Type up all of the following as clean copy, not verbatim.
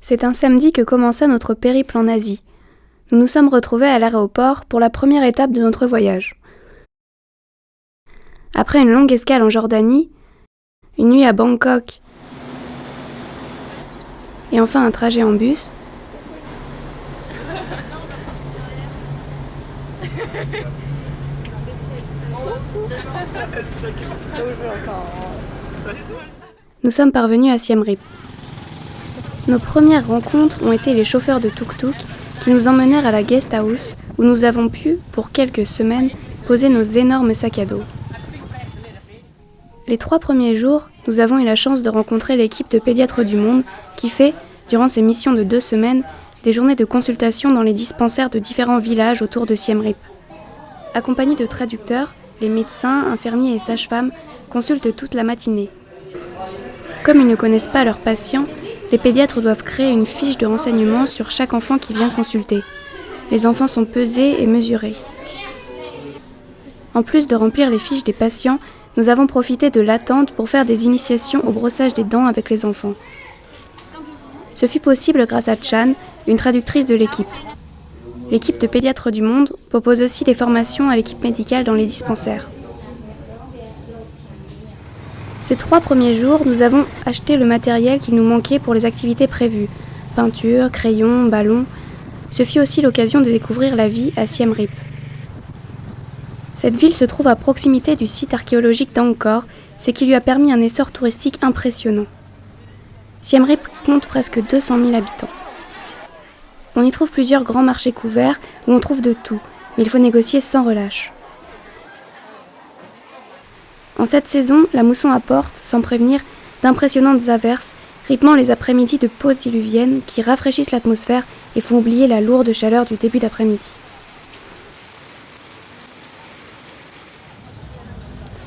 C'est un samedi que commença notre périple en Asie. Nous nous sommes retrouvés à l'aéroport pour la première étape de notre voyage. Après une longue escale en Jordanie, une nuit à Bangkok et enfin un trajet en bus, nous sommes parvenus à Siem Reap. Nos premières rencontres ont été les chauffeurs de tuk-tuk qui nous emmenèrent à la guest house où nous avons pu, pour quelques semaines, poser nos énormes sacs à dos. Les 3 premiers jours, nous avons eu la chance de rencontrer l'équipe de Pédiatres du Monde qui fait, durant ces missions de 2 semaines, des journées de consultation dans les dispensaires de différents villages autour de Siem Reap. Accompagnés de traducteurs, les médecins, infirmiers et sages-femmes consultent toute la matinée. Comme ils ne connaissent pas leurs patients, les pédiatres doivent créer une fiche de renseignement sur chaque enfant qui vient consulter. Les enfants sont pesés et mesurés. En plus de remplir les fiches des patients, nous avons profité de l'attente pour faire des initiations au brossage des dents avec les enfants. Ce fut possible grâce à Chan, une traductrice de l'équipe. L'équipe de Pédiatres du Monde propose aussi des formations à l'équipe médicale dans les dispensaires. Ces 3 premiers jours, nous avons acheté le matériel qu'il nous manquait pour les activités prévues. Peinture, crayons, ballons. Ce fut aussi l'occasion de découvrir la vie à Siem Reap. Cette ville se trouve à proximité du site archéologique d'Angkor, ce qui lui a permis un essor touristique impressionnant. Siem Reap compte presque 200 000 habitants. On y trouve plusieurs grands marchés couverts où on trouve de tout, mais il faut négocier sans relâche. En cette saison, la mousson apporte, sans prévenir, d'impressionnantes averses, rythmant les après-midi de pause diluvienne qui rafraîchissent l'atmosphère et font oublier la lourde chaleur du début d'après-midi.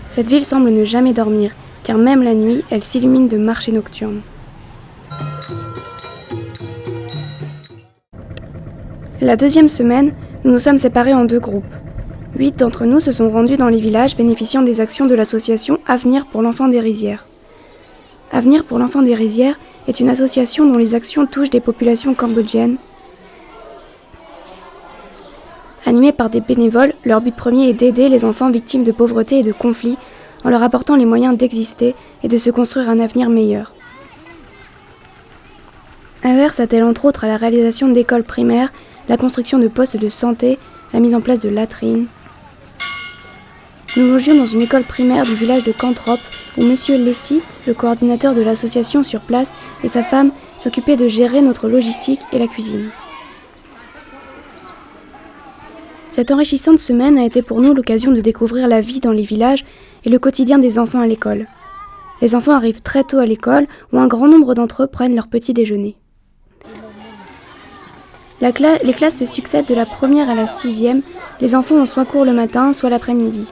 Cette ville semble ne jamais dormir, car même la nuit, elle s'illumine de marchés nocturnes. La deuxième semaine, nous nous sommes séparés en 2 groupes. 8 d'entre nous se sont rendus dans les villages bénéficiant des actions de l'association Avenir pour l'enfant des rizières. Avenir pour l'enfant des rizières est une association dont les actions touchent des populations cambodgiennes. Animés par des bénévoles, leur but premier est d'aider les enfants victimes de pauvreté et de conflits en leur apportant les moyens d'exister et de se construire un avenir meilleur. AER s'attelle entre autres à la réalisation d'écoles primaires, la construction de postes de santé, la mise en place de latrines. Nous logions dans une école primaire du village de Kantrop où M. Lessit, le coordinateur de l'association sur place, et sa femme s'occupaient de gérer notre logistique et la cuisine. Cette enrichissante semaine a été pour nous l'occasion de découvrir la vie dans les villages et le quotidien des enfants à l'école. Les enfants arrivent très tôt à l'école où un grand nombre d'entre eux prennent leur petit déjeuner. Les classes se succèdent de la première à la 6e. Les enfants ont soit cours le matin, soit l'après-midi.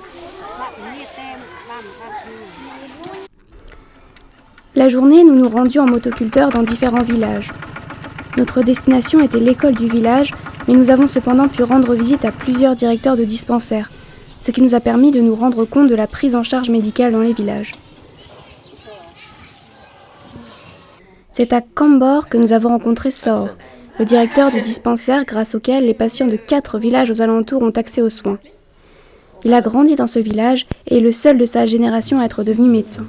La journée, nous nous rendions en motoculteur dans différents villages. Notre destination était l'école du village, mais nous avons cependant pu rendre visite à plusieurs directeurs de dispensaires, ce qui nous a permis de nous rendre compte de la prise en charge médicale dans les villages. C'est à Kambor que nous avons rencontré Saor, le directeur du dispensaire grâce auquel les patients de 4 villages aux alentours ont accès aux soins. Il a grandi dans ce village et est le seul de sa génération à être devenu médecin.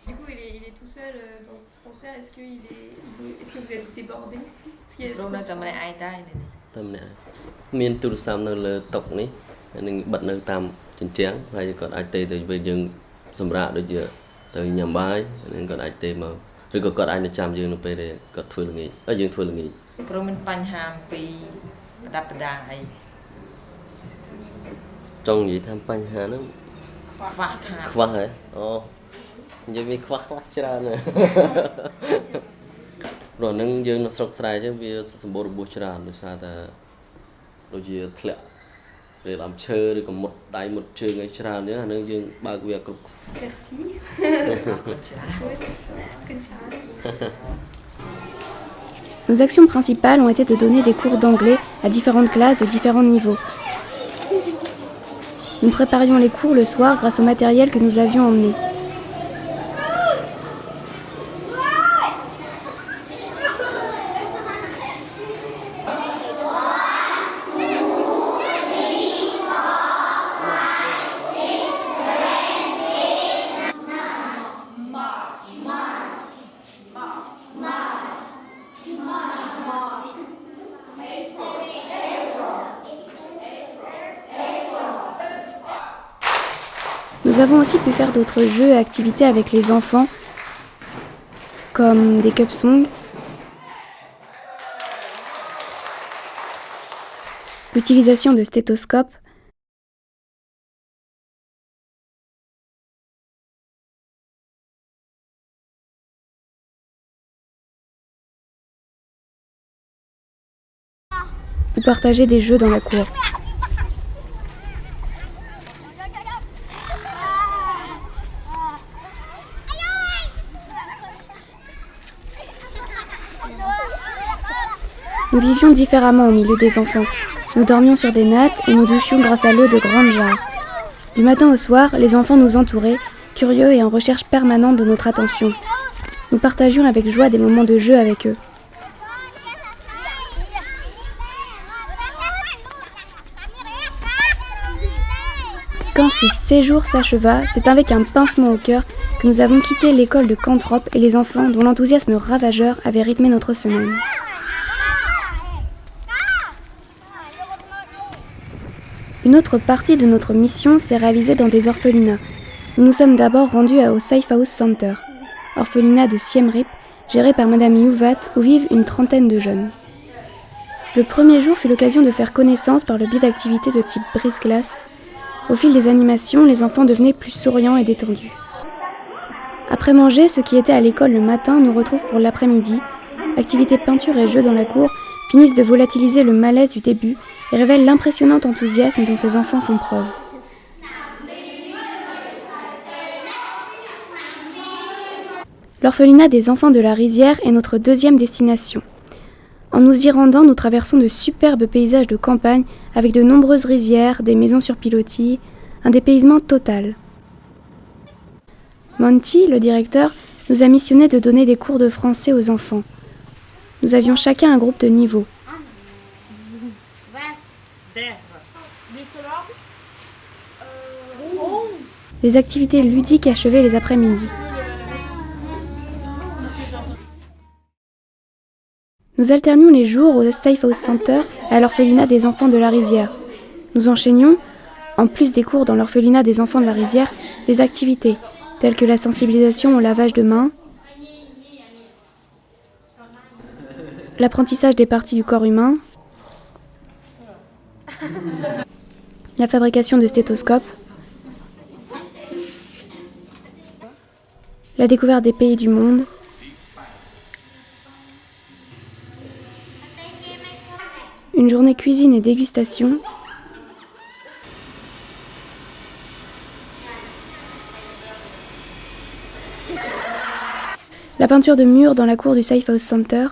Du coup, il est tout seul dans ce dispensaire. Est-ce que vous êtes débordé? Tâm nè. Miền tu sam nơi lơ tộc ní, nên bật nơi tam trên trán, hay còn ai tê từ về rừng sầm rạ được chưa, từ nhầm bái nên còn ai tê mà, rồi còn ai nó chạm rừng nó về để còn thuê là nghỉ, ở rừng thuê là nghỉ. គ្រូមានបញ្ហាអំពីប្រដាប់ប្រដាអី Trong gì tham bánh hà nó ខ្វះខាត khóa hả? Ồ, giờ mình khóa chả nè. Rồi nâng dương nó sọc sài chứ vì sầm bồ bùa chả rồi sao ta, rồi giờ thẹn để làm chơi rồi còn một đáy một chơi ngay chả nữa nâng dương ba cái việc cũng Merci. Nos actions principales ont été de donner des cours d'anglais à différentes classes de différents niveaux. Nous préparions les cours le soir grâce au matériel que nous avions emmené. Nous avons aussi pu faire d'autres jeux et activités avec les enfants, comme des cup songs, l'utilisation de stéthoscopes, ou partager des jeux dans la cour. Nous vivions différemment au milieu des enfants. Nous dormions sur des nattes et nous douchions grâce à l'eau de grandes jarres. Du matin au soir, les enfants nous entouraient, curieux et en recherche permanente de notre attention. Nous partagions avec joie des moments de jeu avec eux. Quand ce séjour s'acheva, c'est avec un pincement au cœur que nous avons quitté l'école de Cantrop et les enfants dont l'enthousiasme ravageur avait rythmé notre semaine. Une autre partie de notre mission s'est réalisée dans des orphelinats. Nous nous sommes d'abord rendus au Safe House Center, orphelinat de Siem Reap, géré par Madame Youvat, où vivent une trentaine de jeunes. Le premier jour fut l'occasion de faire connaissance par le biais d'activités de type brise-glace. Au fil des animations, les enfants devenaient plus souriants et détendus. Après manger, ceux qui étaient à l'école le matin nous retrouvent pour l'après-midi. Activités peinture et jeux dans la cour finissent de volatiliser le malaise du début et révèlent l'impressionnant enthousiasme dont ces enfants font preuve. L'orphelinat des enfants de la Rizière est notre deuxième destination. En nous y rendant, nous traversons de superbes paysages de campagne avec de nombreuses rizières, des maisons sur pilotis, un dépaysement total. Monty, le directeur, nous a missionné de donner des cours de français aux enfants. Nous avions chacun un groupe de niveau. Les activités ludiques achevaient les après-midi. Nous alternions les jours au Safe House Center et à l'orphelinat des enfants de la Rizière. Nous enchaînions, en plus des cours dans l'orphelinat des enfants de la Rizière, des activités telles que la sensibilisation au lavage de mains, l'apprentissage des parties du corps humain, la fabrication de stéthoscopes, la découverte des pays du monde, une journée cuisine et dégustation, la peinture de murs dans la cour du Safe House Center,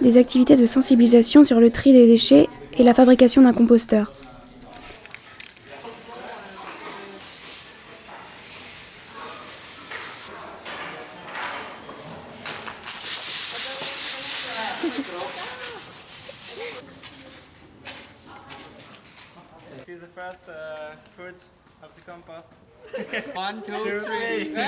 des activités de sensibilisation sur le tri des déchets et la fabrication d'un composteur. See the first fruits of the compost. 1, 2, 3.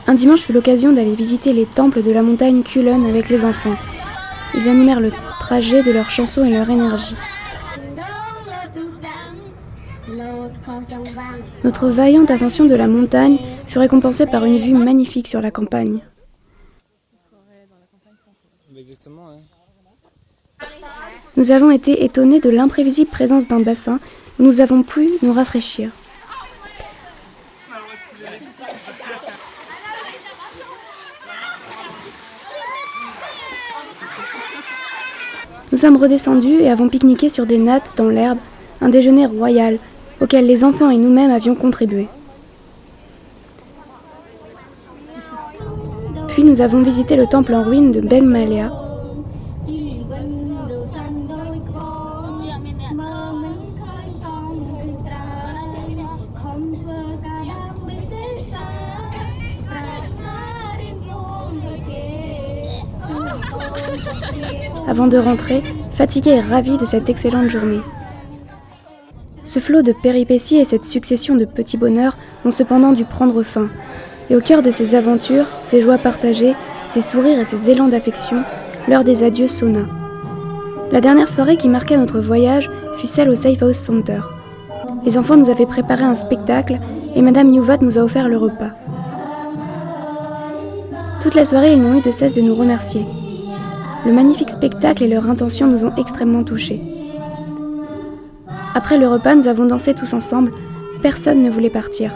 Un dimanche fut l'occasion d'aller visiter les temples de la montagne Kulon avec les enfants. Ils animèrent le trajet de leurs chansons et leur énergie. Notre vaillante ascension de la montagne fut récompensée par une vue magnifique sur la campagne. Nous avons été étonnés de l'imprévisible présence d'un bassin où nous avons pu nous rafraîchir. Nous sommes redescendus et avons pique-niqué sur des nattes dans l'herbe, un déjeuner royal auquel les enfants et nous-mêmes avions contribué. Puis nous avons visité le temple en ruine de Ben Malea. Avant de rentrer, fatigués et ravis de cette excellente journée. Ce flot de péripéties et cette succession de petits bonheurs ont cependant dû prendre fin. Et au cœur de ces aventures, ces joies partagées, ces sourires et ces élans d'affection, l'heure des adieux sonna. La dernière soirée qui marqua notre voyage fut celle au Safe House Center. Les enfants nous avaient préparé un spectacle et Madame Youvat nous a offert le repas. Toute la soirée, ils n'ont eu de cesse de nous remercier. Le magnifique spectacle et leur intention nous ont extrêmement touchés. Après le repas, nous avons dansé tous ensemble. Personne ne voulait partir.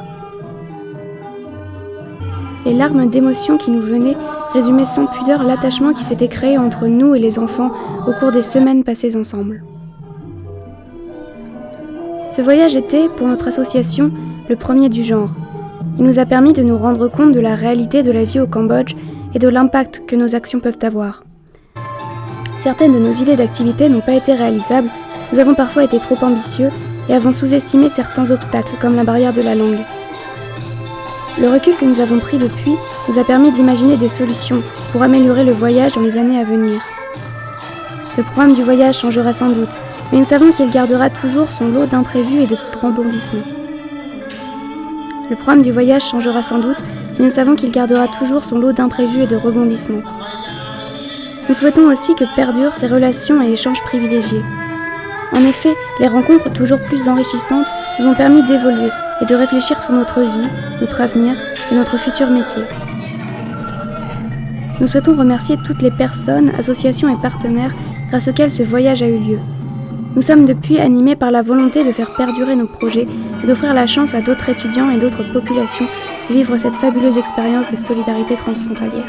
Les larmes d'émotion qui nous venaient résumaient sans pudeur l'attachement qui s'était créé entre nous et les enfants au cours des semaines passées ensemble. Ce voyage était, pour notre association, le premier du genre. Il nous a permis de nous rendre compte de la réalité de la vie au Cambodge et de l'impact que nos actions peuvent avoir. Certaines de nos idées d'activité n'ont pas été réalisables, nous avons parfois été trop ambitieux et avons sous-estimé certains obstacles comme la barrière de la langue. Le recul que nous avons pris depuis nous a permis d'imaginer des solutions pour améliorer le voyage dans les années à venir. Le programme du voyage changera sans doute, mais nous savons qu'il gardera toujours son lot d'imprévus et de rebondissements. Le programme du voyage changera sans doute, mais nous savons qu'il gardera toujours son lot d'imprévus et de rebondissements. Nous souhaitons aussi que perdurent ces relations et échanges privilégiés. En effet, les rencontres toujours plus enrichissantes nous ont permis d'évoluer et de réfléchir sur notre vie, notre avenir et notre futur métier. Nous souhaitons remercier toutes les personnes, associations et partenaires grâce auxquels ce voyage a eu lieu. Nous sommes depuis animés par la volonté de faire perdurer nos projets et d'offrir la chance à d'autres étudiants et d'autres populations de vivre cette fabuleuse expérience de solidarité transfrontalière.